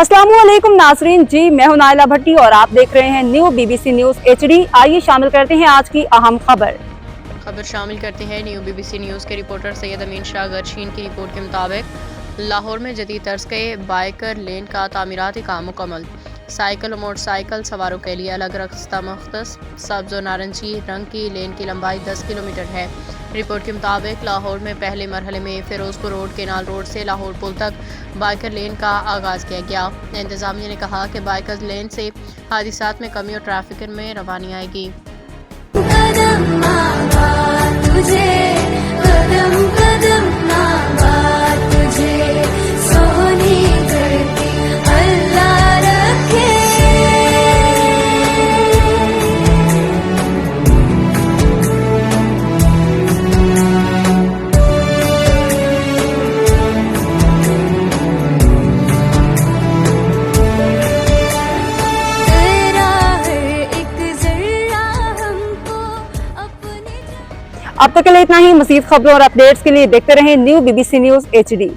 अस्सलामुअलैकुम नाजरीन जी, मैं हूं नाइला भट्टी और आप देख रहे हैं न्यू बीबीसी न्यूज HD। आइए शामिल करते हैं आज की अहम खबर शामिल करते हैं न्यू बीबीसी न्यूज़ के रिपोर्टर सैयद अमीन शाह गर्शीन की रिपोर्ट के मुताबिक लाहौर में जदीद तर्ज के बाइकर लेन का तामीराती काम मुकम्मल। साइकिल और मोटरसाइकिल सवारों के लिए अलग रास्ता मख्तस। सब्ज और नारंगी रंग की लेन की लंबाई 10 किलोमीटर है। रिपोर्ट के मुताबिक लाहौर में पहले मरहले में फिरोजपुर रोड, केनाल रोड से लाहौर पुल तक बाइकर लेन का आगाज़ किया गया। इंतजामिया ने कहा कि बाइकर लेन से हादसात में कमी और ट्रैफिक में रवानी आएगी। अब तक के लिए इतना ही। मज़ीद खबरों और अपडेट्स के लिए देखते रहें न्यू बीबीसी न्यूज HD।